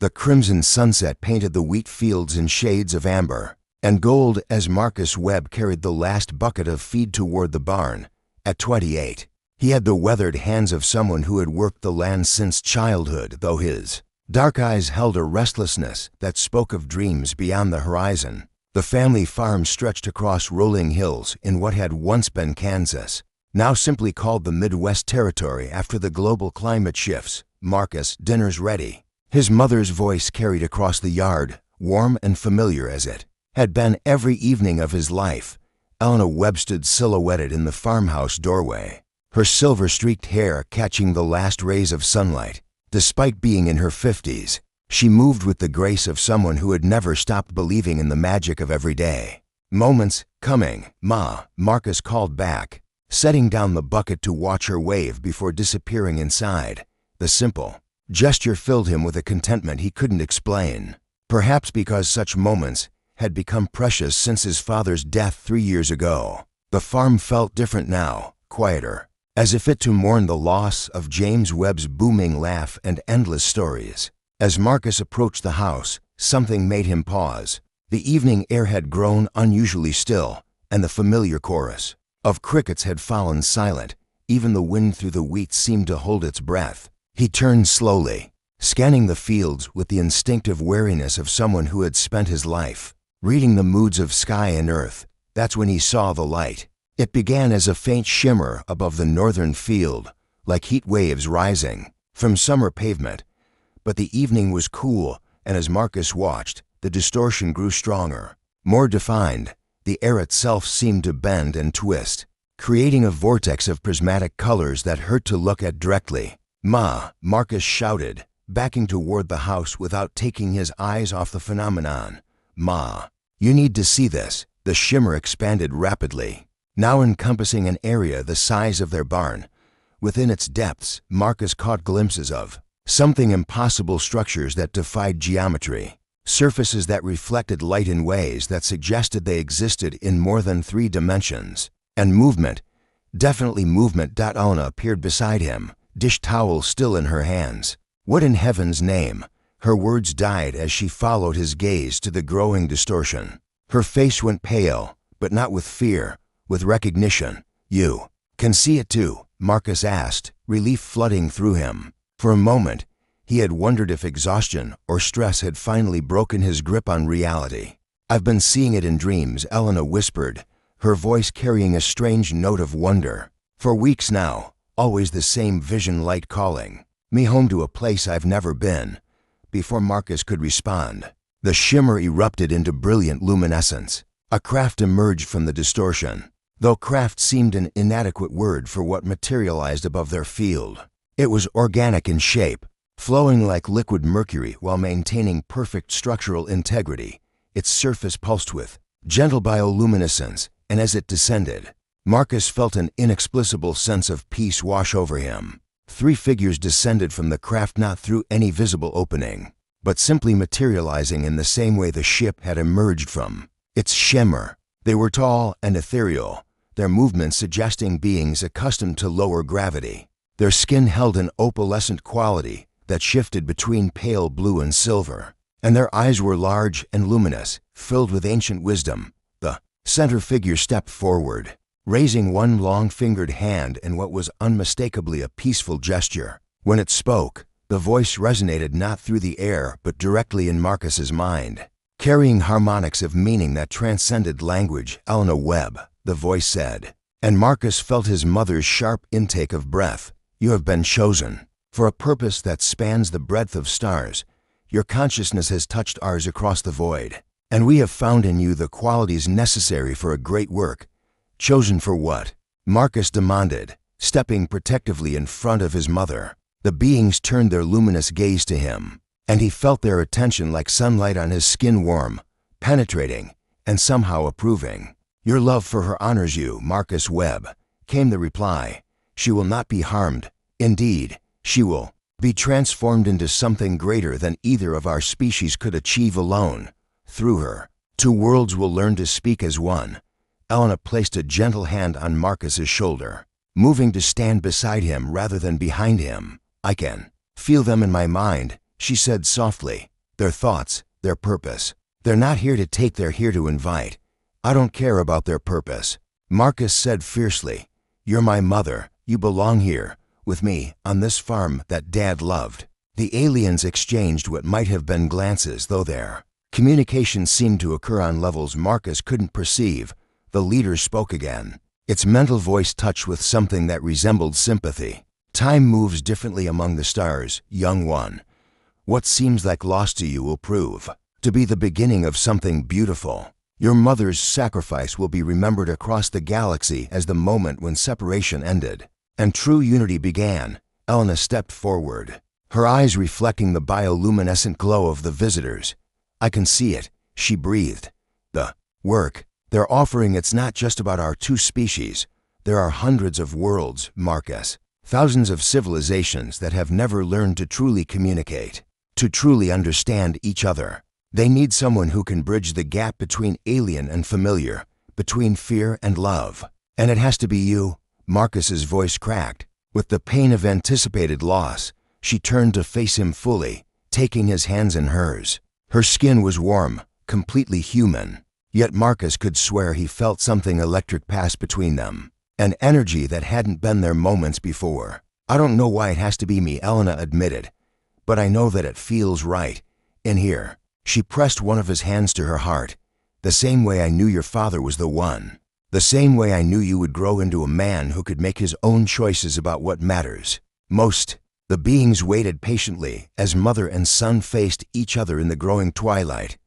The crimson sunset painted the wheat fields in shades of amber and gold as Marcus Webb carried the last bucket of feed toward the barn. At 28, he had the weathered hands of someone who had worked the land since childhood, though his dark eyes held a restlessness that spoke of dreams beyond the horizon. The family farm stretched across rolling hills in what had once been Kansas, now simply called the Midwest Territory after the global climate shifts. "Marcus, dinner's ready." His mother's voice carried across the yard, warm and familiar as it had been every evening of his life. Elena Webb stood silhouetted in the farmhouse doorway, her silver-streaked hair catching the last rays of sunlight. Despite being in her 50s, she moved with the grace of someone who had never stopped believing in the magic of every day. "Moments coming, Ma," Marcus called back, setting down the bucket to watch her wave before disappearing inside. The simple gesture filled him with a contentment he couldn't explain, perhaps because such moments had become precious since his father's death 3 years ago. The farm felt different now, quieter, as if it to mourn the loss of James Webb's booming laugh and endless stories. As Marcus approached the house, something made him pause. The evening air had grown unusually still, and the familiar chorus of crickets had fallen silent. Even the wind through the wheat seemed to hold its breath. He turned slowly, scanning the fields with the instinctive wariness of someone who had spent his life reading the moods of sky and earth. That's when he saw the light. It began as a faint shimmer above the northern field, like heat waves rising from summer pavement. But the evening was cool, and as Marcus watched, the distortion grew stronger, more defined. The air itself seemed to bend and twist, creating a vortex of prismatic colors that hurt to look at directly. "Ma," Marcus shouted, backing toward the house without taking his eyes off the phenomenon. "Ma, you need to see this." The shimmer expanded rapidly, now encompassing an area the size of their barn. Within its depths, Marcus caught glimpses of something impossible, structures that defied geometry, surfaces that reflected light in ways that suggested they existed in more than 3 dimensions, and movement, definitely movement. Elena appeared beside him, dish towel still in her hands. "What in heaven's name?" Her words died as she followed his gaze to the growing distortion. Her face went pale, but not with fear, with recognition. "You can see it too?" Marcus asked, relief flooding through him. For a moment, he had wondered if exhaustion or stress had finally broken his grip on reality. "I've been seeing it in dreams," Elena whispered, her voice carrying a strange note of wonder. "For weeks now, always the same vision, light calling me home to a place I've never been." Before Marcus could respond, the shimmer erupted into brilliant luminescence. A craft emerged from the distortion, though craft seemed an inadequate word for what materialized above their field. It was organic in shape, flowing like liquid mercury while maintaining perfect structural integrity. Its surface pulsed with gentle bioluminescence, and as it descended, Marcus felt an inexplicable sense of peace wash over him. 3 figures descended from the craft, not through any visible opening, but simply materializing in the same way the ship had emerged from its shimmer. They were tall and ethereal, their movements suggesting beings accustomed to lower gravity. Their skin held an opalescent quality that shifted between pale blue and silver, and their eyes were large and luminous, filled with ancient wisdom. The center figure stepped forward, raising one long-fingered hand in what was unmistakably a peaceful gesture. When it spoke, the voice resonated not through the air but directly in Marcus's mind, carrying harmonics of meaning that transcended language. "Elena Webb," the voice said, and Marcus felt his mother's sharp intake of breath. "You have been chosen for a purpose that spans the breadth of stars. Your consciousness has touched ours across the void, and we have found in you the qualities necessary for a great work." "Chosen for what?" Marcus demanded, stepping protectively in front of his mother. The beings turned their luminous gaze to him, and he felt their attention like sunlight on his skin, warm, penetrating, and somehow approving. "Your love for her honors you, Marcus Webb," came the reply. "She will not be harmed. Indeed, she will be transformed into something greater than either of our species could achieve alone. Through her, 2 worlds will learn to speak as one." Elena placed a gentle hand on Marcus's shoulder, moving to stand beside him rather than behind him. "I can feel them in my mind," she said softly, their thoughts, their purpose. They're not here to take, they're here to invite. I don't care about their purpose. Marcus said fiercely, "You're my mother. You belong here, with me, on this farm that Dad loved." The aliens exchanged what might have been glances, though their communication seemed to occur on levels Marcus couldn't perceive. The leader spoke again, its mental voice touched with something that resembled sympathy. "Time moves differently among the stars, young one. What seems like loss to you will prove to be the beginning of something beautiful. Your mother's sacrifice will be remembered across the galaxy as the moment when separation ended and true unity began." Elena stepped forward, her eyes reflecting the bioluminescent glow of the visitors. "I can see it," she breathed. "The work they're offering, it's not just about our two species. There are hundreds of worlds, Marcus. Thousands of civilizations that have never learned to truly communicate, to truly understand each other. They need someone who can bridge the gap between alien and familiar, between fear and love. And it has to be you." Marcus's voice cracked. With the pain of anticipated loss, she turned to face him fully, taking his hands in hers. Her skin was warm, completely human. Yet Marcus could swear he felt something electric pass between them, an energy that hadn't been there moments before. "I don't know why it has to be me," Elena admitted, "but I know that it feels right. In here." She pressed one of his hands to her heart. "The same way I knew your father was the one. The same way I knew you would grow into a man who could make his own choices about what matters most." The beings waited patiently as mother and son faced each other in the growing twilight.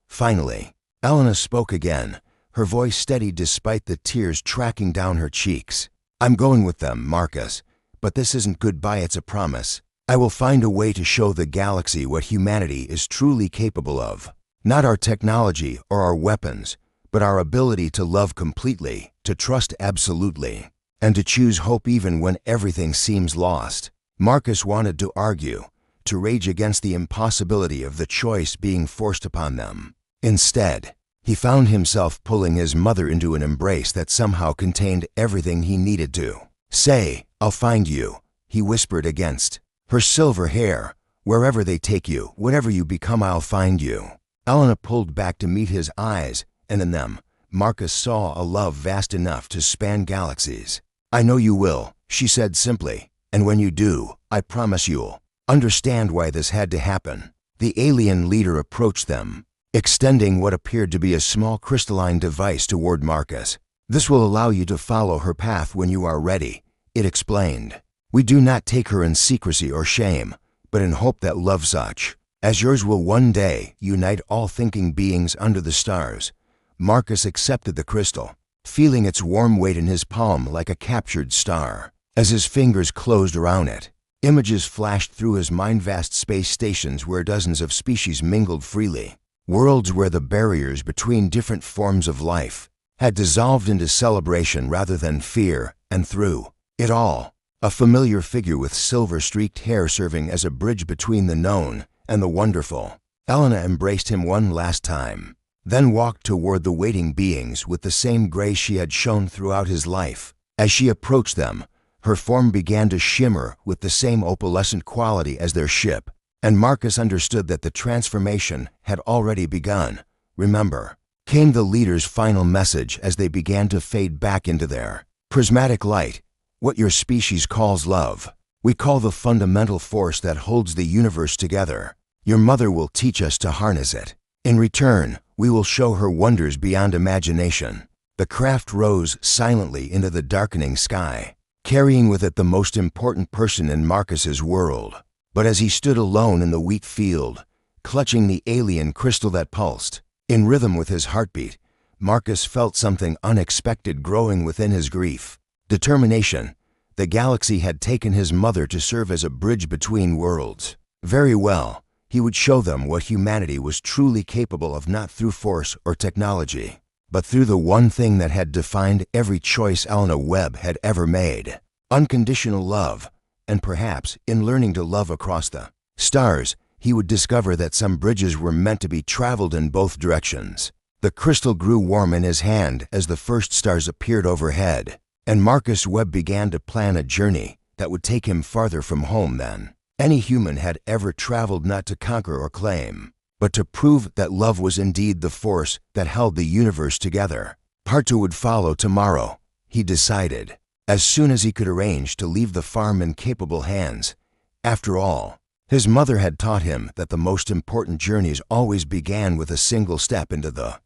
Finally, Elena spoke again, her voice steady despite the tears tracking down her cheeks. "I'm going with them, Marcus, but this isn't goodbye, it's a promise. I will find a way to show the galaxy what humanity is truly capable of. Not our technology or our weapons, but our ability to love completely, to trust absolutely, and to choose hope even when everything seems lost." Marcus wanted to argue, to rage against the impossibility of the choice being forced upon them. Instead, he found himself pulling his mother into an embrace that somehow contained everything he needed to say. "I'll find you," he whispered against her silver hair. "Wherever they take you, whatever you become, I'll find you." Elena pulled back to meet his eyes, and in them, Marcus saw a love vast enough to span galaxies. "I know you will," she said simply, "and when you do, I promise you'll understand why this had to happen." The alien leader approached them, extending what appeared to be a small crystalline device toward Marcus. "This will allow you to follow her path when you are ready," it explained. "We do not take her in secrecy or shame, but in hope that love such as yours will one day unite all thinking beings under the stars." Marcus accepted the crystal, feeling its warm weight in his palm like a captured star. As his fingers closed around it, images flashed through his mind, vast space stations where dozens of species mingled freely, worlds where the barriers between different forms of life had dissolved into celebration rather than fear, and through it all, a familiar figure with silver-streaked hair serving as a bridge between the known and the wonderful. Elena embraced him one last time, then walked toward the waiting beings with the same grace she had shown throughout his life. As she approached them, her form began to shimmer with the same opalescent quality as their ship, and Marcus understood that the transformation had already begun. "Remember," came the leader's final message as they began to fade back into their prismatic light, "what your species calls love, we call the fundamental force that holds the universe together. Your mother will teach us to harness it. In return, we will show her wonders beyond imagination." The craft rose silently into the darkening sky, carrying with it the most important person in Marcus's world. But as he stood alone in the wheat field, clutching the alien crystal that pulsed, in rhythm with his heartbeat, Marcus felt something unexpected growing within his grief. Determination. The galaxy had taken his mother to serve as a bridge between worlds. Very well, he would show them what humanity was truly capable of, not through force or technology, but through the one thing that had defined every choice Elena Webb had ever made: unconditional love. And perhaps, in learning to love across the stars, he would discover that some bridges were meant to be traveled in both directions. The crystal grew warm in his hand as the first stars appeared overhead, and Marcus Webb began to plan a journey that would take him farther from home than any human had ever traveled, not to conquer or claim, but to prove that love was indeed the force that held the universe together. Part 2 would follow tomorrow, he decided, as soon as he could arrange to leave the farm in capable hands. After all, his mother had taught him that the most important journeys always began with a single step into the.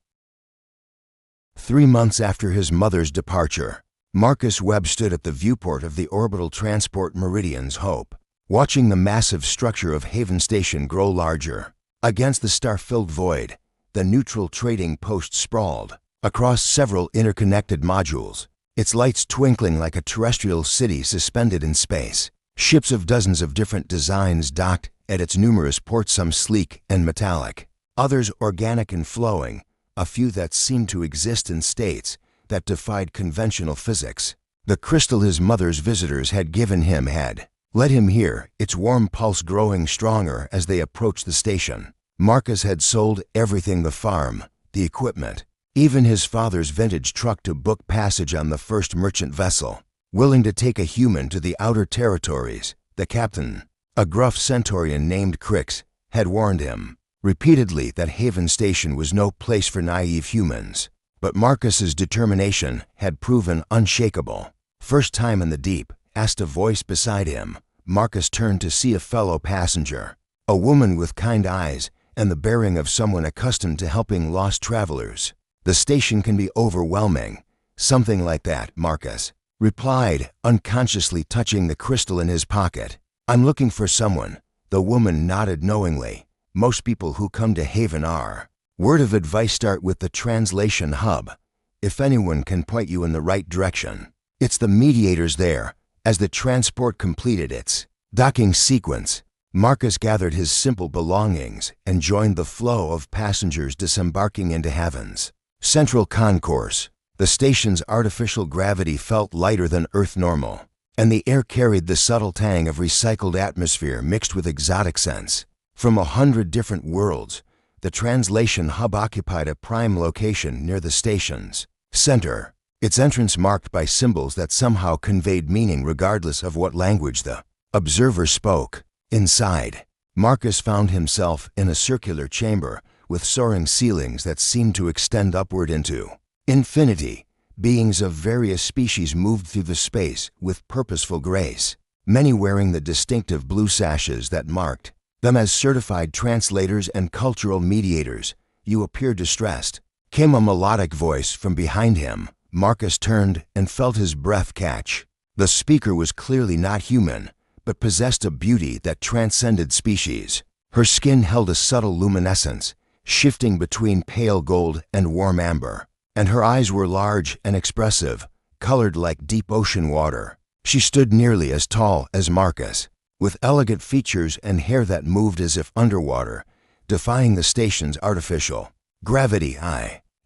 3 months after his mother's departure, Marcus Webb stood at the viewport of the orbital transport Meridian's Hope, watching the massive structure of Haven Station grow larger. Against the star-filled void, the neutral trading post sprawled across several interconnected modules, its lights twinkling like a terrestrial city suspended in space. Ships of dozens of different designs docked at its numerous ports, some sleek and metallic, others organic and flowing, a few that seemed to exist in states that defied conventional physics. The crystal his mother's visitors had given him had let him hear its warm pulse growing stronger as they approached the station. Marcus had sold everything: the farm, the equipment, even his father's vintage truck to book passage on the first merchant vessel, willing to take a human to the outer territories. The captain, a gruff centaurian named Crix, had warned him repeatedly that Haven Station was no place for naive humans. But Marcus's determination had proven unshakable. "First time in the deep?" asked a voice beside him. Marcus turned to see a fellow passenger, a woman with kind eyes and the bearing of someone accustomed to helping lost travelers. "The station can be overwhelming." "Something like that," Marcus replied, unconsciously touching the crystal in his pocket. "I'm looking for someone." The woman nodded knowingly. "Most people who come to Haven are." Word of advice: start with the translation hub. If anyone can point you in the right direction, it's the mediators there. As the transport completed its docking sequence, Marcus gathered his simple belongings and joined the flow of passengers disembarking into Haven's central concourse. The station's artificial gravity felt lighter than Earth normal, and the air carried the subtle tang of recycled atmosphere mixed with exotic scents. From 100 different worlds, the translation hub occupied a prime location near the station's center, its entrance marked by symbols that somehow conveyed meaning regardless of what language the observer spoke. Inside, Marcus found himself in a circular chamber with soaring ceilings that seemed to extend upward into infinity. Beings of various species moved through the space with purposeful grace, many wearing the distinctive blue sashes that marked them as certified translators and cultural mediators. "You appear distressed," came a melodic voice from behind him. Marcus turned and felt his breath catch. The speaker was clearly not human, but possessed a beauty that transcended species. Her skin held a subtle luminescence, shifting between pale gold and warm amber, and her eyes were large and expressive, colored like deep ocean water. She stood nearly as tall as Marcus, with elegant features and hair that moved as if underwater, defying the station's artificial gravity.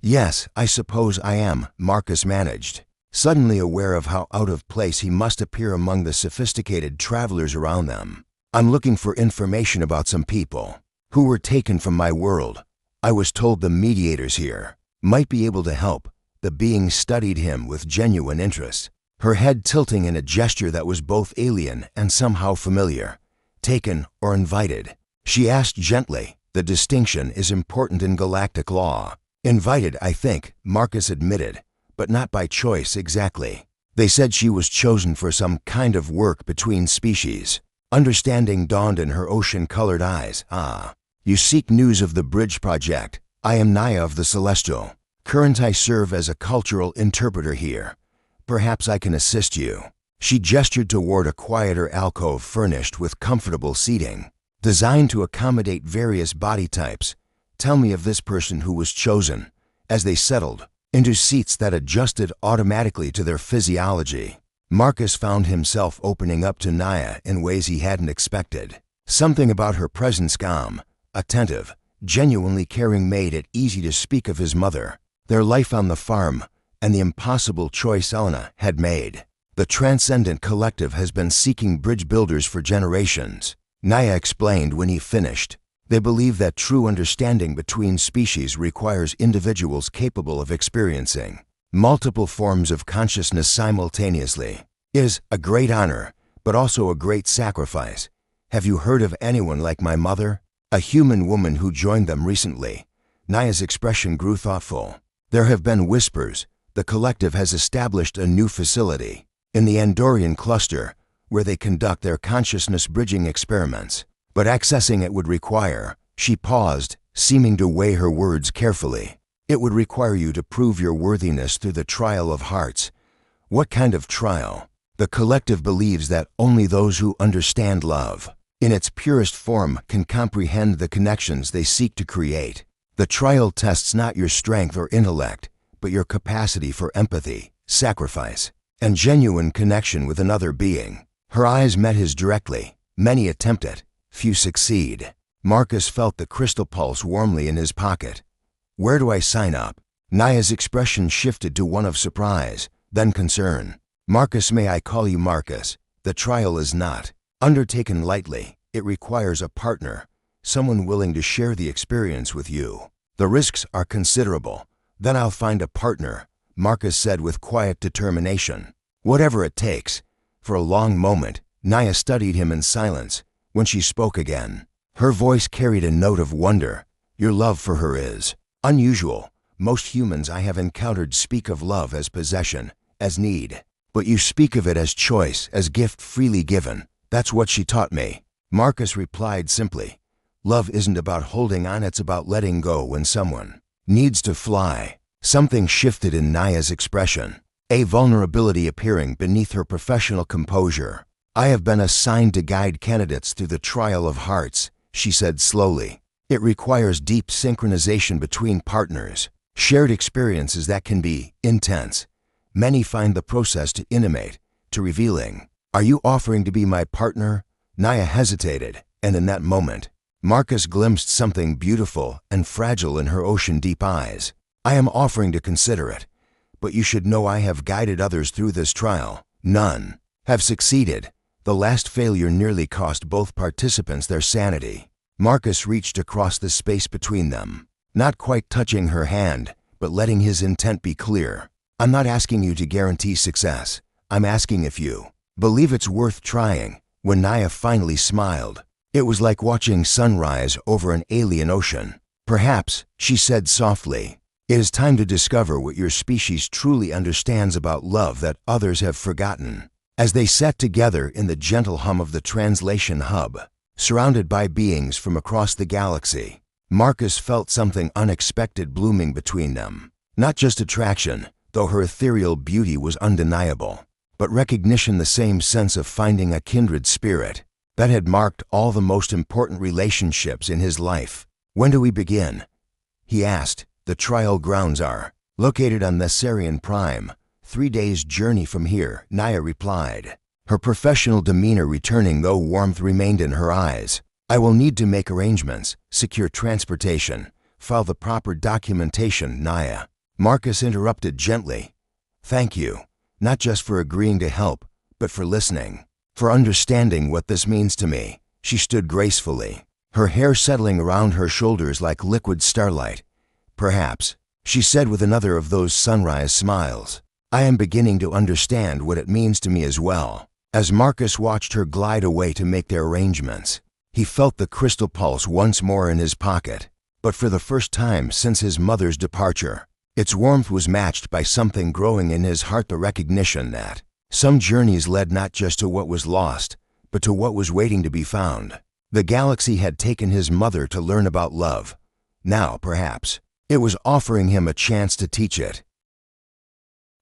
Yes, I suppose I am," Marcus managed, suddenly aware of how out of place he must appear among the sophisticated travelers around them. "I'm looking for information about some people who were taken from my world. I was told the mediators here might be able to help." The being studied him with genuine interest, her head tilting in a gesture that was both alien and somehow familiar. "Taken or invited?" she asked gently. "The distinction is important in galactic law." "Invited, I think," Marcus admitted, "but not by choice exactly. They said she was chosen for some kind of work between species." Understanding dawned in her ocean-colored eyes. "Ah, you seek news of the bridge project. I am Naya of the Celestial Current. I serve as a cultural interpreter here. Perhaps I can assist you." She gestured toward a quieter alcove furnished with comfortable seating, designed to accommodate various body types. "Tell me of this person who was chosen." As they settled into seats that adjusted automatically to their physiology, Marcus found himself opening up to Naya in ways he hadn't expected. Something about her presence, calm, attentive, genuinely caring, made it easy to speak of his mother, their life on the farm, and the impossible choice Elena had made. "The Transcendent Collective has been seeking bridge builders for generations," Naya explained when he finished. "They believe that true understanding between species requires individuals capable of experiencing multiple forms of consciousness simultaneously. Is a great honor, but also a great sacrifice. Have you heard of anyone like my mother?" A human woman who joined them recently. Naya's expression grew thoughtful. There have been whispers. The collective has established a new facility in the Andorian cluster where they conduct their consciousness-bridging experiments. But accessing it would require— She paused, seeming to weigh her words carefully. It would require you to prove your worthiness through the trial of hearts. What kind of trial? The collective believes that only those who understand love in its purest form can comprehend the connections they seek to create. The trial tests not your strength or intellect, but your capacity for empathy, sacrifice, and genuine connection with another being. Her eyes met his directly. Many attempt it. Few succeed. Marcus felt the crystal pulse warmly in his pocket. Where do I sign up? Naya's expression shifted to one of surprise, then concern. Marcus, may I call you Marcus? The trial is not undertaken lightly. It requires a partner, someone willing to share the experience with you. The risks are considerable. Then I'll find a partner, Marcus said with quiet determination. Whatever it takes. For a long moment, Naya studied him in silence. When she spoke again, her voice carried a note of wonder. Your love for her is unusual. Most humans I have encountered speak of love as possession, as need. But you speak of it as choice, as gift freely given. That's what she taught me. Marcus replied simply. Love isn't about holding on, it's about letting go when someone needs to fly. Something shifted in Naya's expression, a vulnerability appearing beneath her professional composure. I have been assigned to guide candidates through the trial of hearts, she said slowly. It requires deep synchronization between partners, shared experiences that can be intense. Many find the process too intimate, too revealing. Are you offering to be my partner? Naya hesitated, and in that moment, Marcus glimpsed something beautiful and fragile in her ocean-deep eyes. I am offering to consider it, but you should know I have guided others through this trial. None have succeeded. The last failure nearly cost both participants their sanity. Marcus reached across the space between them, not quite touching her hand, but letting his intent be clear. I'm not asking you to guarantee success. I'm asking if you believe it's worth trying. When Naya finally smiled, it was like watching sunrise over an alien ocean. Perhaps, she said softly, it is time to discover what your species truly understands about love that others have forgotten. As they sat together in the gentle hum of the translation hub, surrounded by beings from across the galaxy, Marcus felt something unexpected blooming between them. Not just attraction, though her ethereal beauty was undeniable, but recognition, the same sense of finding a kindred spirit that had marked all the most important relationships in his life. When do we begin? He asked. The trial grounds are located on Thessarian Prime, 3 days' journey from here, Naya replied, her professional demeanor returning though warmth remained in her eyes. I will need to make arrangements, secure transportation, file the proper documentation, Naya. Marcus interrupted gently. Thank you, not just for agreeing to help, but for listening, for understanding what this means to me. She stood gracefully, her hair settling around her shoulders like liquid starlight. Perhaps, she said with another of those sunrise smiles, I am beginning to understand what it means to me as well. As Marcus watched her glide away to make their arrangements, he felt the crystal pulse once more in his pocket, but for the first time since his mother's departure. Its warmth was matched by something growing in his heart, the recognition that some journeys led not just to what was lost, but to what was waiting to be found. The galaxy had taken his mother to learn about love. Now, perhaps, it was offering him a chance to teach it.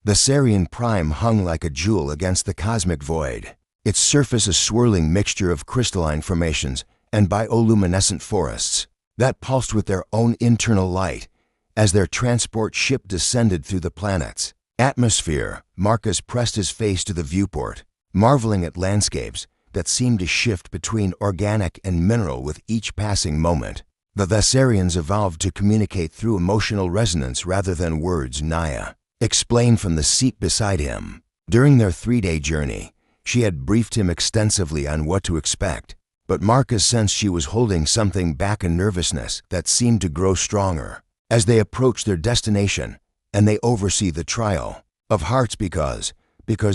The Thessarian Prime hung like a jewel against the cosmic void, its surface a swirling mixture of crystalline formations and bioluminescent forests that pulsed with their own internal light as their transport ship descended through the planet's atmosphere. Marcus pressed his face to the viewport, marveling at landscapes that seemed to shift between organic and mineral with each passing moment. The Thessarians evolved to communicate through emotional resonance rather than words, Naya explained from the seat beside him. During their 3-day journey, she had briefed him extensively on what to expect, but Marcus sensed she was holding something back, a nervousness that seemed to grow stronger as they approach their destination and they oversee the trial of hearts because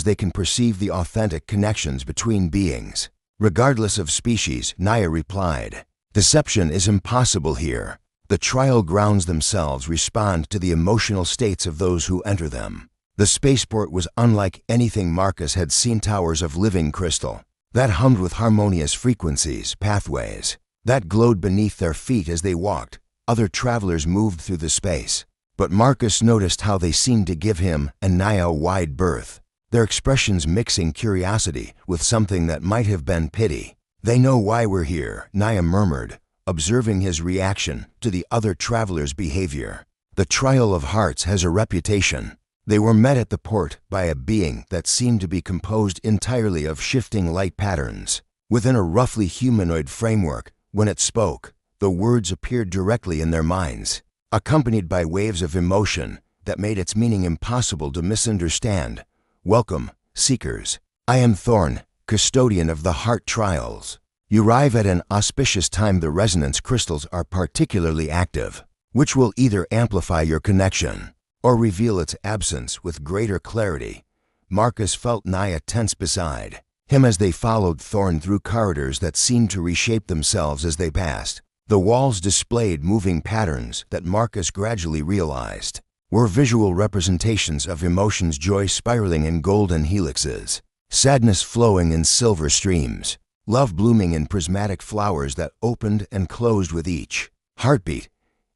they can perceive the authentic connections between beings, regardless of species, Naya replied. Deception is impossible here. The trial grounds themselves respond to the emotional states of those who enter them. The spaceport was unlike anything Marcus had seen. Towers of living crystal that hummed with harmonious frequencies, pathways that glowed beneath their feet as they walked. Other travelers moved through the space, but Marcus noticed how they seemed to give him and Naya a wide berth, their expressions mixing curiosity with something that might have been pity. "They know why we're here," Naya murmured, observing his reaction to the other travelers' behavior. "The Trial of Hearts has a reputation." They were met at the port by a being that seemed to be composed entirely of shifting light patterns. Within a roughly humanoid framework, when it spoke, the words appeared directly in their minds, accompanied by waves of emotion that made its meaning impossible to misunderstand. "Welcome, seekers. I am Thorn, custodian of the heart trials. You arrive at an auspicious time. The resonance crystals are particularly active, which will either amplify your connection or reveal its absence with greater clarity." Marcus felt Naya tense beside him as they followed Thorn through corridors that seemed to reshape themselves as they passed. The walls displayed moving patterns that Marcus gradually realized were visual representations of emotions, joy spiraling in golden helixes, sadness flowing in silver streams, love blooming in prismatic flowers that opened and closed with each heartbeat.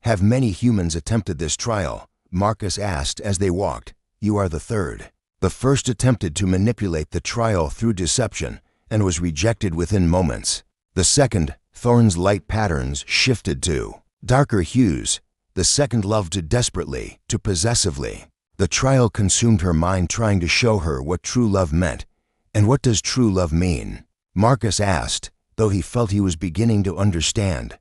"Have many humans attempted this trial?" Marcus asked as they walked. "You are the third. The first attempted to manipulate the trial through deception and was rejected within moments. The second, Thorn's light patterns shifted to darker hues. The second loved to desperately, to possessively. The trial consumed her mind, trying to show her what true love meant. And what does true love mean?" Marcus asked, though he felt he was beginning to understand.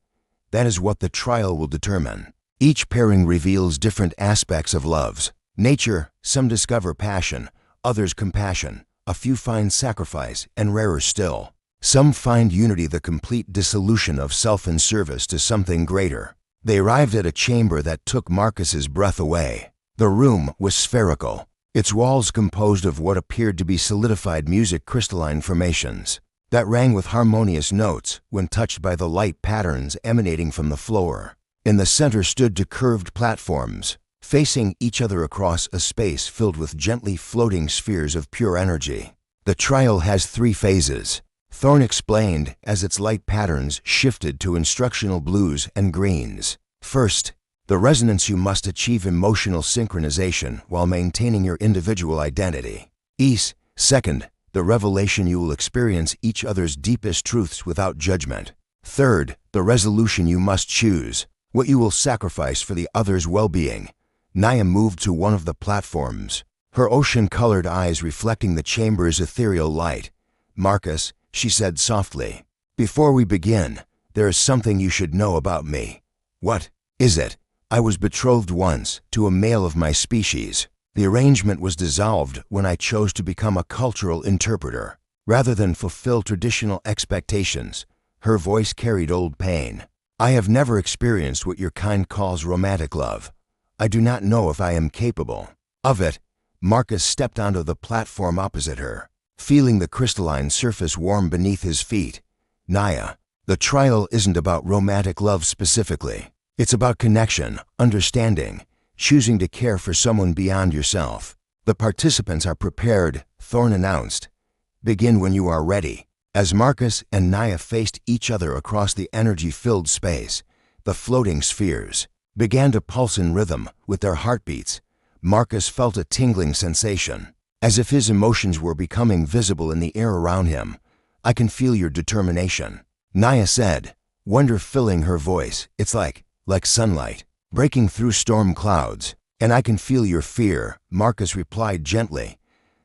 "That is what the trial will determine. Each pairing reveals different aspects of love's nature. Some discover passion, others compassion, a few find sacrifice, and rarer still, some find unity, the complete dissolution of self in service to something greater." They arrived at a chamber that took Marcus's breath away. The room was spherical, its walls composed of what appeared to be solidified music, crystalline formations that rang with harmonious notes when touched by the light patterns emanating from the floor. In the center stood two curved platforms, facing each other across a space filled with gently floating spheres of pure energy. "The trial has 3 phases," Thorn explained as its light patterns shifted to instructional blues and greens. "First, the resonance. You must achieve emotional synchronization while maintaining your individual identity. Second, the revelation. You will experience each other's deepest truths without judgment. Third, the resolution. You must choose what you will sacrifice for the other's well-being." Naya moved to one of the platforms, her ocean-colored eyes reflecting the chamber's ethereal light. "Marcus," she said softly, "before we begin, there is something you should know about me." "What is it?" "I was betrothed once to a male of my species. The arrangement was dissolved when I chose to become a cultural interpreter, rather than fulfill traditional expectations." Her voice carried old pain. "I have never experienced what your kind calls romantic love. I do not know if I am capable of it." Marcus stepped onto the platform opposite her, feeling the crystalline surface warm beneath his feet. "Naya, the trial isn't about romantic love specifically. It's about connection, understanding, choosing to care for someone beyond yourself. The participants are prepared," Thorn announced. "Begin when you are ready." As Marcus and Naya faced each other across the energy-filled space, the floating spheres began to pulse in rhythm with their heartbeats. Marcus felt a tingling sensation, as if his emotions were becoming visible in the air around him. "I can feel your determination," Naya said, wonder filling her voice. "It's like sunlight, breaking through storm clouds." "And I can feel your fear," Marcus replied gently,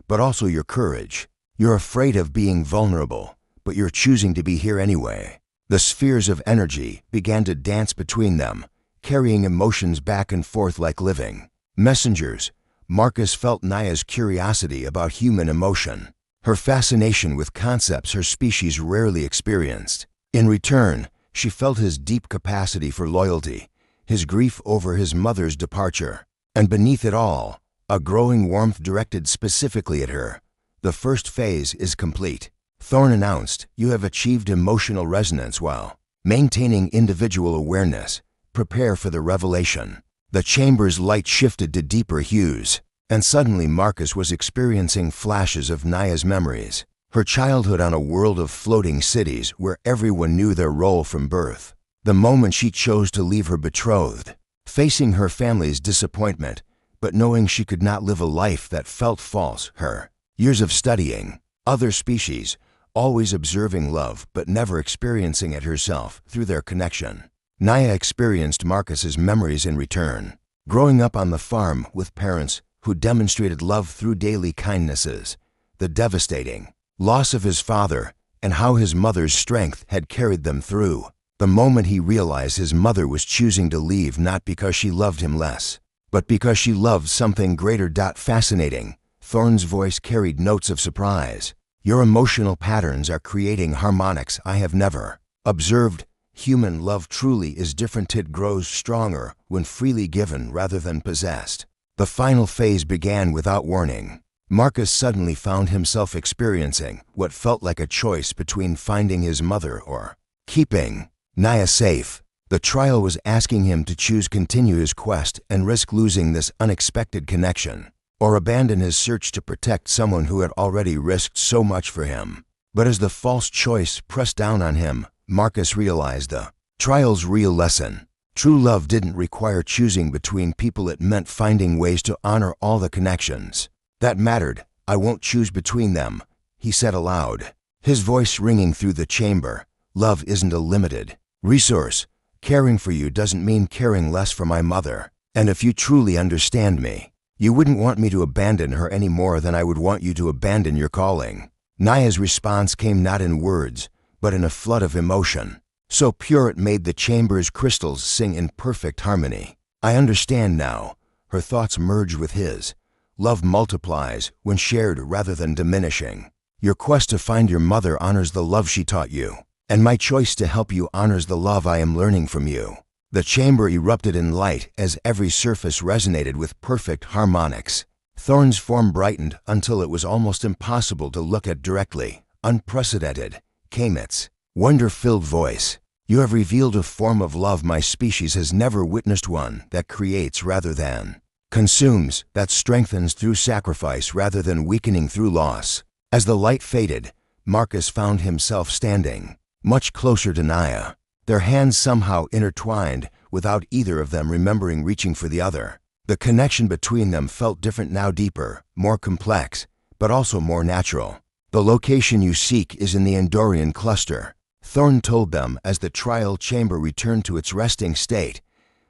"but also your courage. You're afraid of being vulnerable, but you're choosing to be here anyway." The spheres of energy began to dance between them, carrying emotions back and forth like living messengers. Marcus felt Naya's curiosity about human emotion, her fascination with concepts her species rarely experienced. In return, she felt his deep capacity for loyalty, his grief over his mother's departure, and beneath it all, a growing warmth directed specifically at her. "The first phase is complete," Thorn announced. "You have achieved emotional resonance while Maintaining individual awareness. Prepare for the revelation. The chamber's light shifted to deeper hues, and suddenly Marcus was experiencing flashes of Naya's memories. Her childhood on a world of floating cities where everyone knew their role from birth. The moment she chose to leave her betrothed. Facing her family's disappointment, but knowing she could not live a life that felt false. Her years of studying other species, always observing love but never experiencing it herself through their connection. Naya experienced Marcus's memories in return. Growing up on the farm with parents who demonstrated love through daily kindnesses. The devastating loss of his father and how his mother's strength had carried them through. The moment he realized his mother was choosing to leave not because she loved him less, but because she loved something greater. Fascinating. Thorne's voice carried notes of surprise. Your emotional patterns are creating harmonics I have never observed. Human love truly is different. It grows stronger when freely given rather than possessed. The final phase began without warning. Marcus suddenly found himself experiencing what felt like a choice between finding his mother or keeping Naya safe. The trial was asking him to choose: continue his quest and risk losing this unexpected connection, or abandon his search to protect someone who had already risked so much for him. But as the false choice pressed down on him, Marcus realized the trial's real lesson. True love didn't require choosing between people. It meant finding ways to honor all the connections that mattered. I won't choose between them, he said aloud, his voice ringing through the chamber. Love isn't a limited resource. Caring for you doesn't mean caring less for my mother. And if you truly understand me, you wouldn't want me to abandon her any more than I would want you to abandon your calling. Naya's response came not in words, but in a flood of emotion, so pure it made the chamber's crystals sing in perfect harmony. I understand now. Her thoughts merged with his. Love multiplies when shared rather than diminishing. Your quest to find your mother honors the love she taught you, and my choice to help you honors the love I am learning from you. The chamber erupted in light as every surface resonated with perfect harmonics. Thorne's form brightened until it was almost impossible to look at directly. Unprecedented came its wonder-filled voice. You have revealed a form of love my species has never witnessed, one that creates rather than consumes, that strengthens through sacrifice rather than weakening through loss. As the light faded, Marcus found himself standing much closer to Naya, their hands somehow intertwined without either of them remembering reaching for the other. The connection between them felt different now, deeper, more complex, but also more natural. The location you seek is in the Endorian cluster, Thorne told them as the trial chamber returned to its resting state.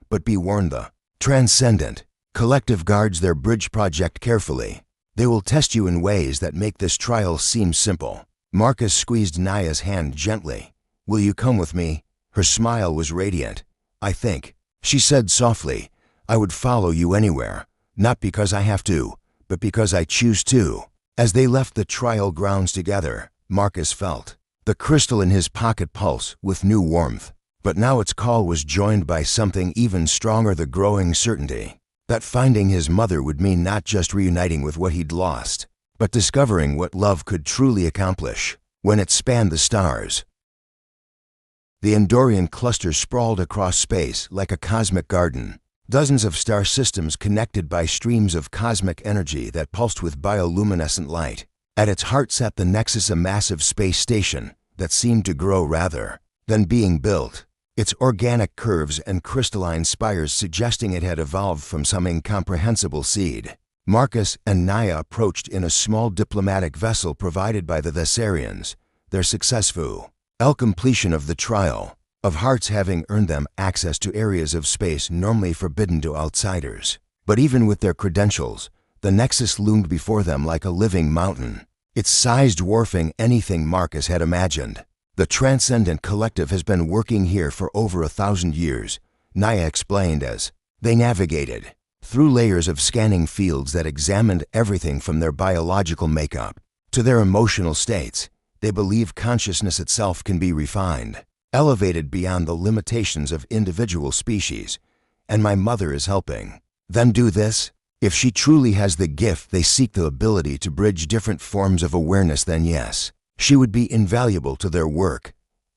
But be warned, the Transcendent Collective guards their bridge project carefully. They will test you in ways that make this trial seem simple. Marcus squeezed Naya's hand gently. Will you come with me? Her smile was radiant. I think, she said softly, I would follow you anywhere, not because I have to, but because I choose to. As they left the trial grounds together, Marcus felt the crystal in his pocket pulse with new warmth. But now its call was joined by something even stronger, the growing certainty that finding his mother would mean not just reuniting with what he'd lost, but discovering what love could truly accomplish when it spanned the stars. The Endorian cluster sprawled across space like a cosmic garden. Dozens of star systems connected by streams of cosmic energy that pulsed with bioluminescent light. At its heart sat the Nexus, a massive space station that seemed to grow rather than being built, its organic curves and crystalline spires suggesting it had evolved from some incomprehensible seed. Marcus and Naya approached in a small diplomatic vessel provided by the Thessarians, their successful completion of the trial of hearts having earned them access to areas of space normally forbidden to outsiders. But even with their credentials, the Nexus loomed before them like a living mountain, its size dwarfing anything Marcus had imagined. The Transcendent Collective has been working here for over 1,000 years, Naya explained as they navigated through layers of scanning fields that examined everything from their biological makeup to their emotional states. They believe consciousness itself can be refined, elevated beyond the limitations of individual species, and my mother is helping them do this. If she truly has the gift they seek, the ability to bridge different forms of awareness, then yes, she would be invaluable to their work.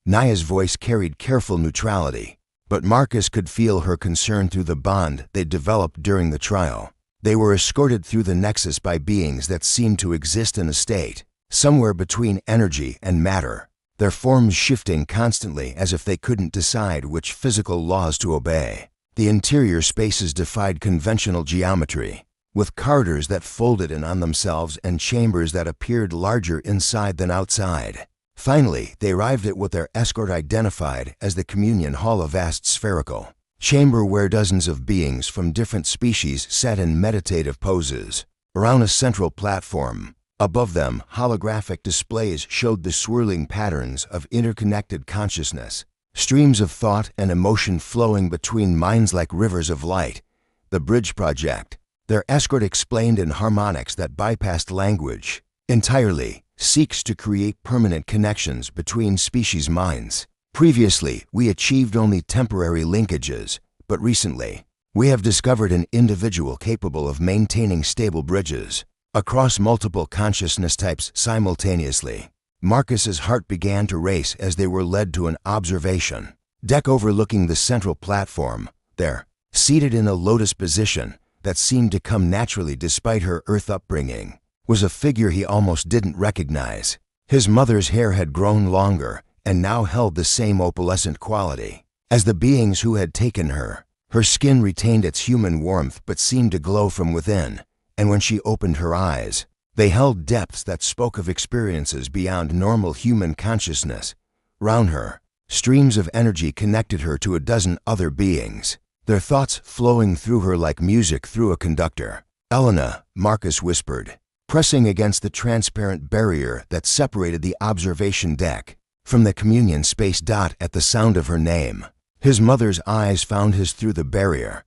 Naya's voice carried careful neutrality, but Marcus could feel her concern through the bond they'd developed during the trial. They were escorted through the nexus by beings that seemed to exist in a state somewhere between energy and matter, their forms shifting constantly as if they couldn't decide which physical laws to obey. The interior spaces defied conventional geometry, with corridors that folded in on themselves and chambers that appeared larger inside than outside. Finally, they arrived at what their escort identified as the communion hall, a vast spherical chamber where dozens of beings from different species sat in meditative poses. Around a central platform, above them, holographic displays showed the swirling patterns of interconnected consciousness, streams of thought and emotion flowing between minds like rivers of light. The Bridge Project, their escort explained in harmonics that bypassed language entirely, seeks to create permanent connections between species minds. Previously, we achieved only temporary linkages, but recently, we have discovered an individual capable of maintaining stable bridges across multiple consciousness types simultaneously. Marcus's heart began to race as they were led to an observation deck overlooking the central platform. There, seated in a lotus position that seemed to come naturally despite her Earth upbringing, was a figure he almost didn't recognize. His mother's hair had grown longer and now held the same opalescent quality as the beings who had taken her. Her skin retained its human warmth but seemed to glow from within, and when she opened her eyes, they held depths that spoke of experiences beyond normal human consciousness. Round her, streams of energy connected her to a dozen other beings, their thoughts flowing through her like music through a conductor. "Elena," Marcus whispered, pressing against the transparent barrier that separated the observation deck from the communion space. At the sound of her name, his mother's eyes found his through the barrier.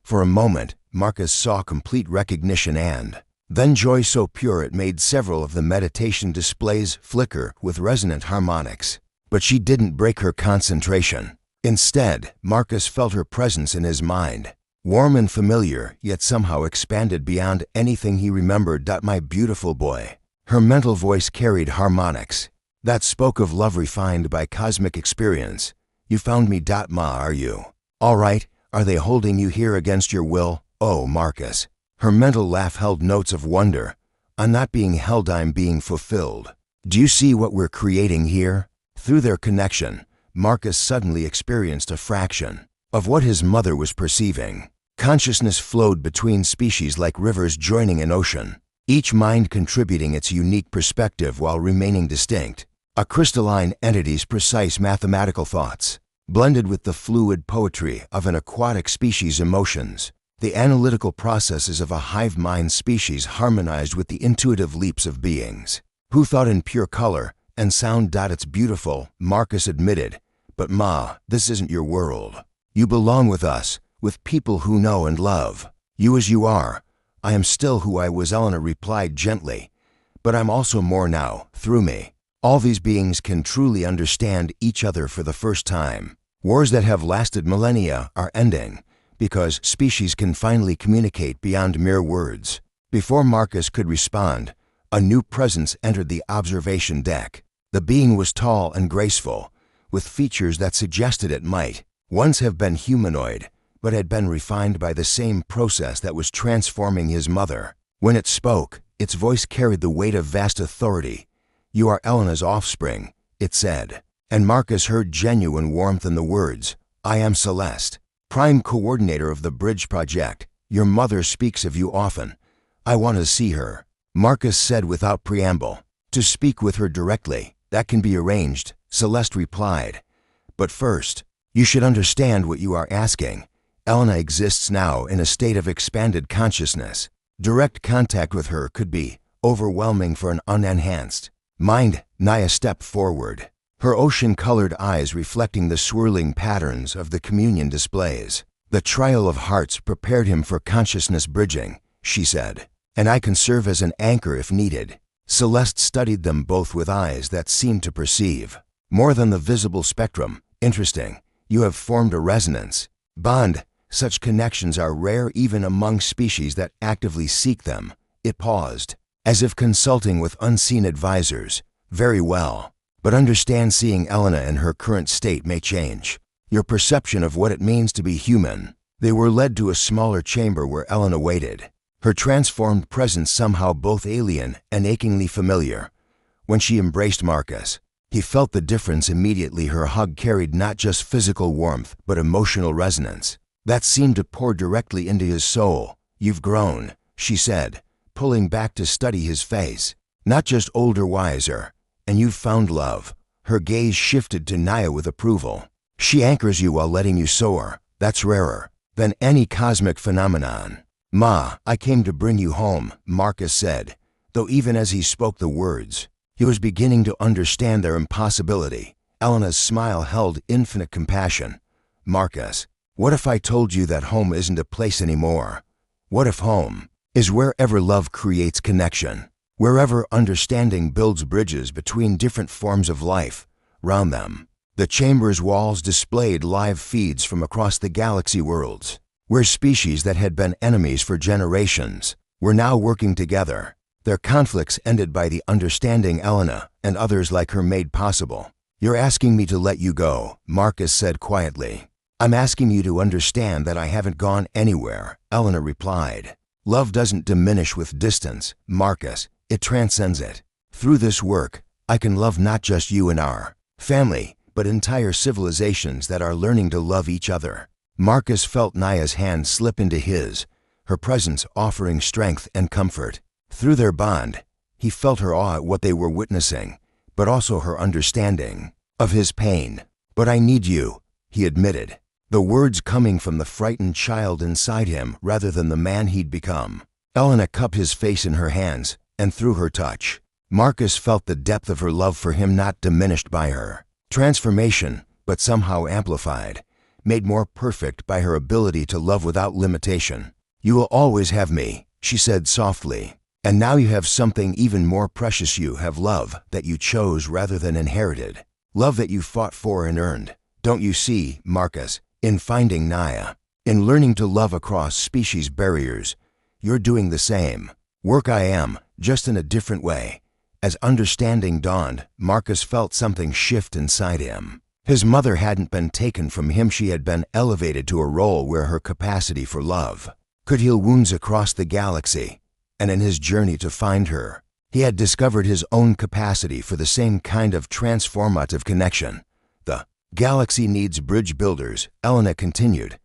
For a moment, Marcus saw complete recognition and then joy so pure it made several of the meditation displays flicker with resonant harmonics. But she didn't break her concentration. Instead, Marcus felt her presence in his mind, warm and familiar, yet somehow expanded beyond anything he remembered. "My beautiful boy." Her mental voice carried harmonics that spoke of love refined by cosmic experience. "You found me. Ma, are you all right? Are they holding you here against your will?" "Oh, Marcus." Her mental laugh held notes of wonder. "I'm not being held, I'm being fulfilled. Do you see what we're creating here?" Through their connection, Marcus suddenly experienced a fraction of what his mother was perceiving. Consciousness flowed between species like rivers joining an ocean, each mind contributing its unique perspective while remaining distinct. A crystalline entity's precise mathematical thoughts blended with the fluid poetry of an aquatic species' emotions. The analytical processes of a hive mind species harmonized with the intuitive leaps of beings who thought in pure color and sound. "It's beautiful," Marcus admitted, "but Ma, this isn't your world. You belong with us, with people who know and love you as you are." "I am still who I was," Elena replied gently, "but I'm also more now, through me. All these beings can truly understand each other for the first time. Wars that have lasted millennia are ending, because species can finally communicate beyond mere words." Before Marcus could respond, a new presence entered the observation deck. The being was tall and graceful, with features that suggested it might once have been humanoid, but had been refined by the same process that was transforming his mother. When it spoke, its voice carried the weight of vast authority. "You are Elena's offspring," it said, and Marcus heard genuine warmth in the words. "I am Celeste, Prime Coordinator of the Bridge Project. Your mother speaks of you often. I want to see her," Marcus said without preamble. "To speak with her directly, that can be arranged," Celeste replied. "But first, you should understand what you are asking. Elena exists now in a state of expanded consciousness. Direct contact with her could be overwhelming for an unenhanced mind." Naya stepped forward, her ocean-colored eyes reflecting the swirling patterns of the communion displays. "The trial of hearts prepared him for consciousness bridging," she said, "and I can serve as an anchor if needed." Celeste studied them both with eyes that seemed to perceive more than the visible spectrum. "Interesting. You have formed a resonance bond. Such connections are rare even among species that actively seek them." It paused, as if consulting with unseen advisors. "Very well. But understand, seeing Elena in her current state may change your perception of what it means to be human. They were led to a smaller chamber where Elena waited, her transformed presence somehow both alien and achingly familiar. When she embraced Marcus, he felt the difference immediately. Her hug carried not just physical warmth, but emotional resonance that seemed to pour directly into his soul. "You've grown," she said, pulling back to study his face. "Not just older, wiser. And you've found love." Her gaze shifted to Naya with approval. "She anchors you while letting you soar. That's rarer than any cosmic phenomenon." "Ma, I came to bring you home," Marcus said, though even as he spoke the words, he was beginning to understand their impossibility. Elena's smile held infinite compassion. "Marcus, what if I told you that home isn't a place anymore? What if home is wherever love creates connection, wherever understanding builds bridges between different forms of life?" Round them, the chamber's walls displayed live feeds from across the galaxy worlds, where species that had been enemies for generations were now working together. Their conflicts ended by the understanding Elena and others like her made possible. "You're asking me to let you go," Marcus said quietly. "I'm asking you to understand that I haven't gone anywhere," Elena replied. "Love doesn't diminish with distance, Marcus. It transcends it. Through this work, I can love not just you and our family, but entire civilizations that are learning to love each other." Marcus felt Naya's hand slip into his, her presence offering strength and comfort. Through their bond, he felt her awe at what they were witnessing, but also her understanding of his pain. "But I need you," he admitted, the words coming from the frightened child inside him rather than the man he'd become. Elena cupped his face in her hands, and through her touch, Marcus felt the depth of her love for him, not diminished by her transformation, but somehow amplified, made more perfect by her ability to love without limitation. "You will always have me," she said softly. "And now you have something even more precious. You have love that you chose rather than inherited. Love that you fought for and earned. Don't you see, Marcus, in finding Naya, in learning to love across species barriers, you're doing the same work I am, just in a different way." As understanding dawned, Marcus felt something shift inside him. His mother hadn't been taken from him. She had been elevated to a role where her capacity for love could heal wounds across the galaxy. And in his journey to find her, he had discovered his own capacity for the same kind of transformative connection. "The galaxy needs bridge builders," Elena continued.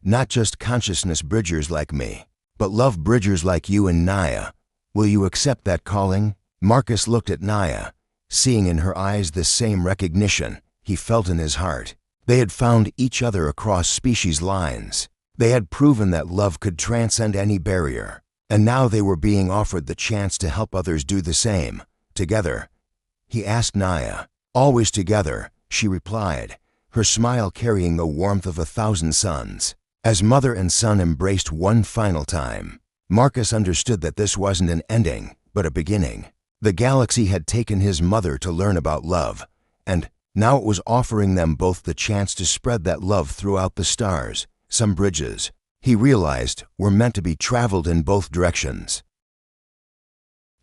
"Not just consciousness bridgers like me, but love bridgers like you and Naya. Will you accept that calling?" Marcus looked at Naya, seeing in her eyes the same recognition he felt in his heart. They had found each other across species lines. They had proven that love could transcend any barrier. And now they were being offered the chance to help others do the same. "Together?" he asked Naya. "Always together," she replied, her smile carrying the warmth of 1,000 suns. As mother and son embraced one final time, Marcus understood that this wasn't an ending, but a beginning. The galaxy had taken his mother to learn about love, and now it was offering them both the chance to spread that love throughout the stars. Some bridges, he realized, were meant to be traveled in both directions.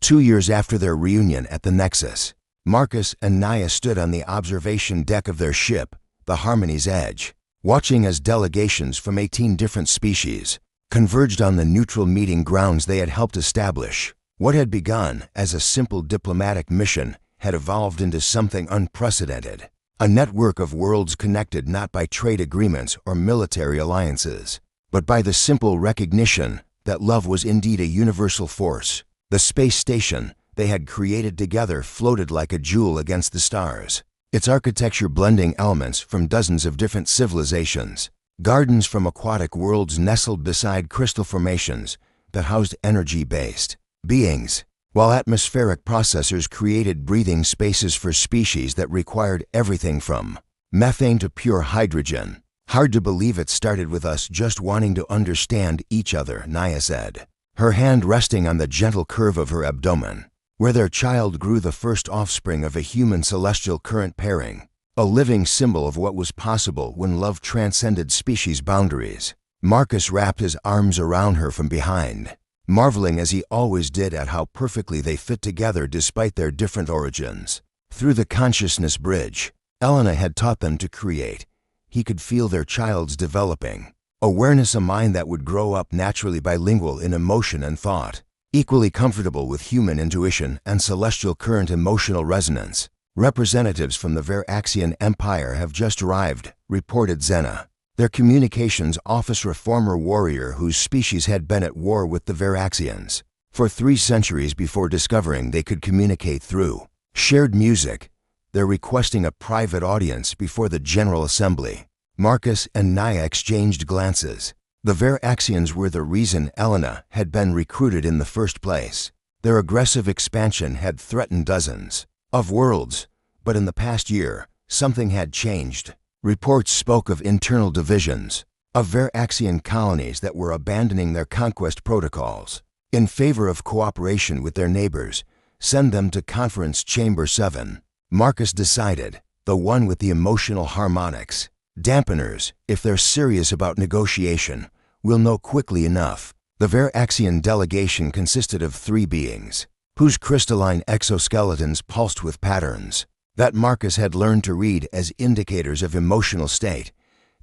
2 years after their reunion at the Nexus, Marcus and Naya stood on the observation deck of their ship, the Harmony's Edge, watching as delegations from 18 different species converged on the neutral meeting grounds they had helped establish. What had begun as a simple diplomatic mission had evolved into something unprecedented, a network of worlds connected not by trade agreements or military alliances, but by the simple recognition that love was indeed a universal force. The space station they had created together floated like a jewel against the stars, its architecture blending elements from dozens of different civilizations. Gardens from aquatic worlds nestled beside crystal formations that housed energy-based beings, while atmospheric processors created breathing spaces for species that required everything from methane to pure hydrogen. "Hard to believe it started with us just wanting to understand each other," Naya said, her hand resting on the gentle curve of her abdomen, where their child grew, the first offspring of a human celestial current pairing, a living symbol of what was possible when love transcended species boundaries. Marcus wrapped his arms around her from behind, marveling as he always did at how perfectly they fit together despite their different origins. Through the consciousness bridge Elena had taught them to create, he could feel their child's developing awareness, a mind that would grow up naturally bilingual in emotion and thought, equally comfortable with human intuition and celestial current emotional resonance. Representatives from the Veraxian Empire have just arrived, reported Xena. Their communications officer, a former warrior whose species had been at war with the Veraxians for 3 centuries before discovering they could communicate through shared music. They're requesting a private audience before the General Assembly. Marcus and Naya exchanged glances. The Veraxians were the reason Elena had been recruited in the first place. Their aggressive expansion had threatened dozens of worlds, but in the past year, something had changed. Reports spoke of internal divisions, of Veraxian colonies that were abandoning their conquest protocols in favor of cooperation with their neighbors. Send them to Conference Chamber 7. Marcus decided, the one with the emotional harmonics. Dampeners, if they're serious about negotiation, will know quickly enough. The Veraxian delegation consisted of 3 beings, whose crystalline exoskeletons pulsed with patterns that Marcus had learned to read as indicators of emotional state.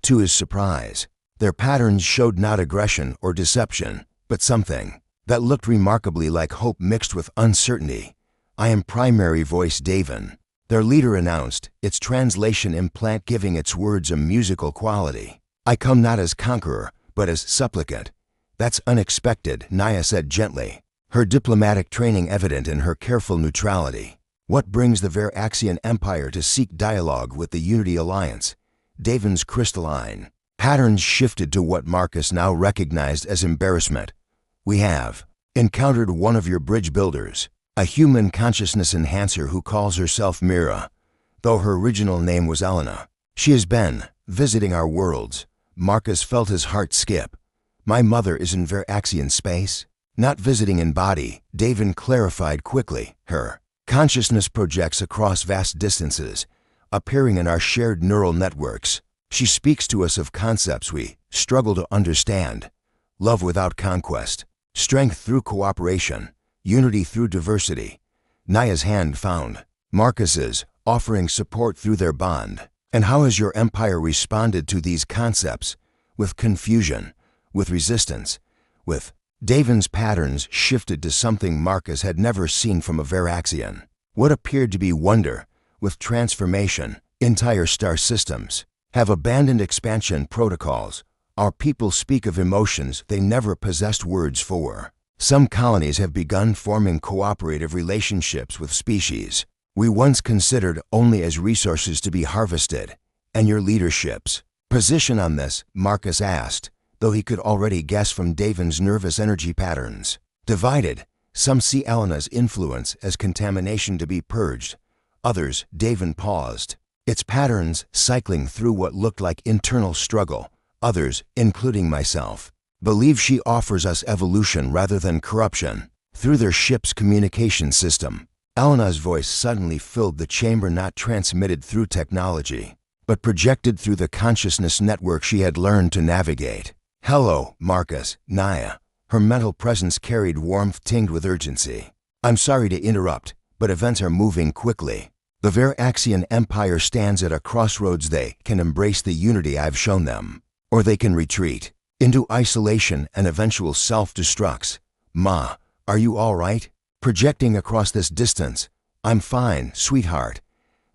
To his surprise, their patterns showed not aggression or deception, but something that looked remarkably like hope mixed with uncertainty. I am primary voice Davin, their leader announced, its translation implant giving its words a musical quality. I come not as conqueror, but as supplicant. That's unexpected, Naya said gently, her diplomatic training evident in her careful neutrality. What brings the Veraxian Empire to seek dialogue with the Unity Alliance? Davin's crystalline patterns shifted to what Marcus now recognized as embarrassment. We have encountered one of your bridge builders, a human consciousness enhancer who calls herself Mira, though her original name was Elena. She has been visiting our worlds. Marcus felt his heart skip. My mother is in Veraxian space, not visiting in body, Davin clarified quickly. Her consciousness projects across vast distances, appearing in our shared neural networks. She speaks to us of concepts we struggle to understand. Love without conquest, strength through cooperation, unity through diversity. Naya's hand found Marcus's, offering support through their bond. And how has your empire responded to these concepts? With confusion, with resistance, with Davin's patterns shifted to something Marcus had never seen from a Veraxian. What appeared to be wonder, with transformation. Entire star systems have abandoned expansion protocols. Our people speak of emotions they never possessed words for. Some colonies have begun forming cooperative relationships with species we once considered only as resources to be harvested. And your leadership's position on this? Marcus asked, though he could already guess from Davin's nervous energy patterns. Divided. Some see Elena's influence as contamination to be purged. Others, Davin paused, its patterns cycling through what looked like internal struggle. Others, including myself, believe she offers us evolution rather than corruption. Through their ship's communication system, Elena's voice suddenly filled the chamber, not transmitted through technology, but projected through the consciousness network she had learned to navigate. Hello, Marcus, Naya. Her mental presence carried warmth tinged with urgency. I'm sorry to interrupt, but events are moving quickly. The Veraxian Empire stands at a crossroads. They can embrace the unity I've shown them, or they can retreat into isolation and eventual self-destructs. Ma, are you all right? Projecting across this distance. I'm fine, sweetheart.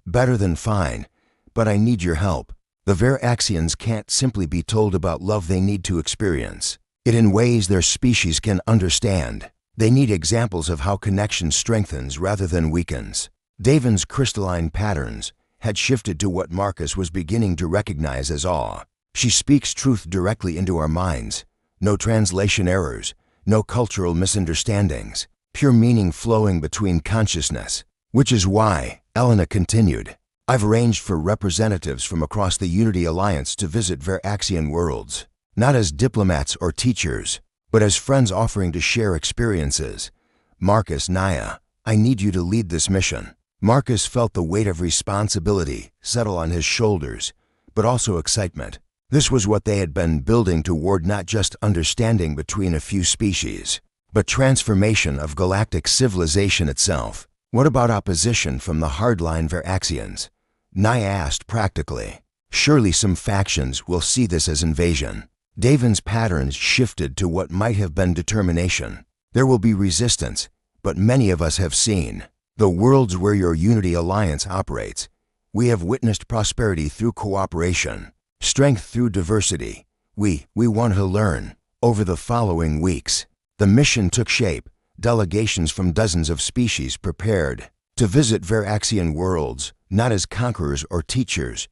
Better than fine, but I need your help. The Veraxians can't simply be told about love, they need to experience it in ways their species can understand. They need examples of how connection strengthens rather than weakens. Davin's crystalline patterns had shifted to what Marcus was beginning to recognize as awe. She speaks truth directly into our minds. No translation errors, no cultural misunderstandings, pure meaning flowing between consciousness. Which is why, Elena continued, I've arranged for representatives from across the Unity Alliance to visit Veraxian worlds, not as diplomats or teachers, but as friends offering to share experiences. Marcus, Naya, I need you to lead this mission. Marcus felt the weight of responsibility settle on his shoulders, but also excitement. This was what they had been building toward, not just understanding between a few species, but transformation of galactic civilization itself. What about opposition from the hardline Veraxians? Naya asked practically. Surely some factions will see this as invasion. Davin's patterns shifted to what might have been determination. There will be resistance, but many of us have seen the worlds where your Unity Alliance operates. We have witnessed prosperity through cooperation, strength through diversity. We want to learn. Over the following weeks, the mission took shape. Delegations from dozens of species prepared to visit Veraxian worlds, not as conquerors or teachers,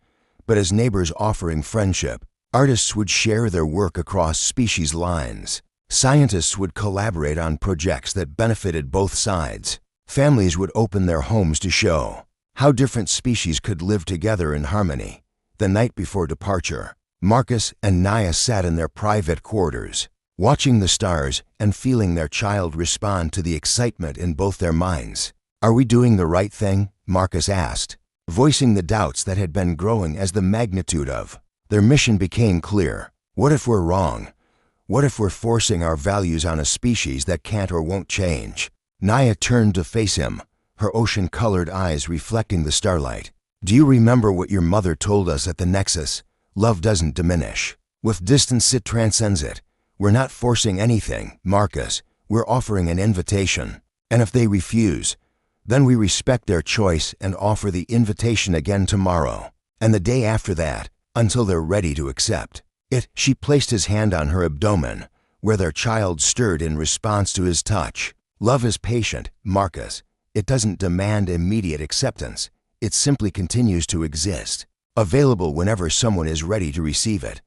but as neighbors offering friendship. Artists would share their work across species lines. Scientists would collaborate on projects that benefited both sides. Families would open their homes to show how different species could live together in harmony. The night before departure, Marcus and Naya sat in their private quarters, watching the stars and feeling their child respond to the excitement in both their minds. "Are we doing the right thing?" Marcus asked, voicing the doubts that had been growing as the magnitude of their mission became clear. What if we're wrong? What if we're forcing our values on a species that can't or won't change? Naya turned to face him, her ocean-colored eyes reflecting the starlight. "Do you remember what your mother told us at the Nexus? Love doesn't diminish. With distance it transcends it. We're not forcing anything, Marcus. We're offering an invitation. And if they refuse, then we respect their choice and offer the invitation again tomorrow, and the day after that, until they're ready to accept it." She placed his hand on her abdomen, where their child stirred in response to his touch. "Love is patient, Marcus. It doesn't demand immediate acceptance. It simply continues to exist, available whenever someone is ready to receive it."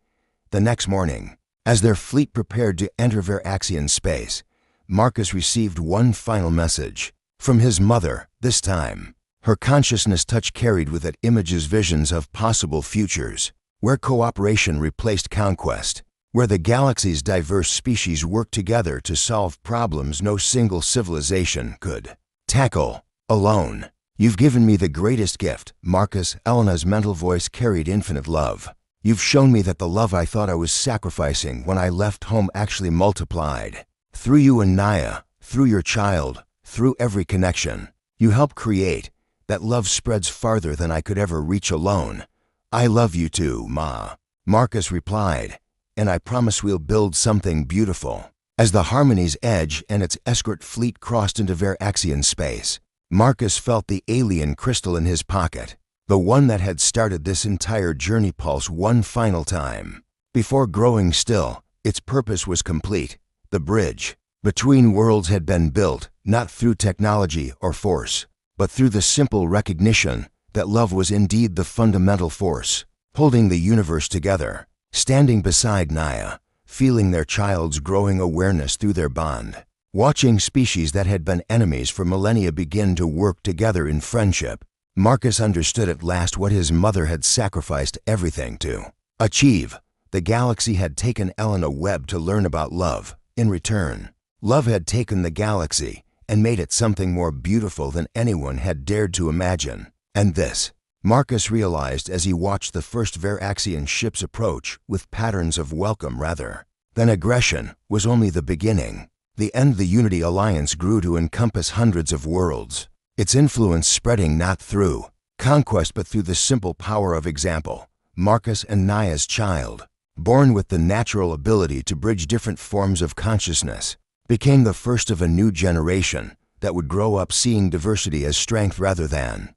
The next morning, as their fleet prepared to enter Veraxian space, Marcus received one final message from his mother. This time, her consciousness touch carried with it images, visions of possible futures, where cooperation replaced conquest, where the galaxy's diverse species work together to solve problems no single civilization could tackle alone. "You've given me the greatest gift, Marcus." Elena's mental voice carried infinite love. "You've shown me that the love I thought I was sacrificing when I left home actually multiplied. Through you and Naya, through your child, through every connection you help create, that love spreads farther than I could ever reach alone." "I love you too, Ma," Marcus replied, "and I promise we'll build something beautiful." As the Harmony's Edge and its escort fleet crossed into Veraxian space, Marcus felt the alien crystal in his pocket, the one that had started this entire journey, pulse one final time. Before growing still, its purpose was complete. The bridge between worlds had been built, not through technology or force, but through the simple recognition that love was indeed the fundamental force, holding the universe together. Standing beside Naya, feeling their child's growing awareness through their bond, watching species that had been enemies for millennia begin to work together in friendship, Marcus understood at last what his mother had sacrificed everything to achieve. The galaxy had taken Elena Webb to learn about love. In return, love had taken the galaxy and made it something more beautiful than anyone had dared to imagine. And this, Marcus realized as he watched the first Veraxian ships approach with patterns of welcome rather than aggression, was only the beginning. The end. The Unity Alliance grew to encompass hundreds of worlds, its influence spreading not through conquest but through the simple power of example. Marcus and Naya's child, born with the natural ability to bridge different forms of consciousness, became the first of a new generation that would grow up seeing diversity as strength rather than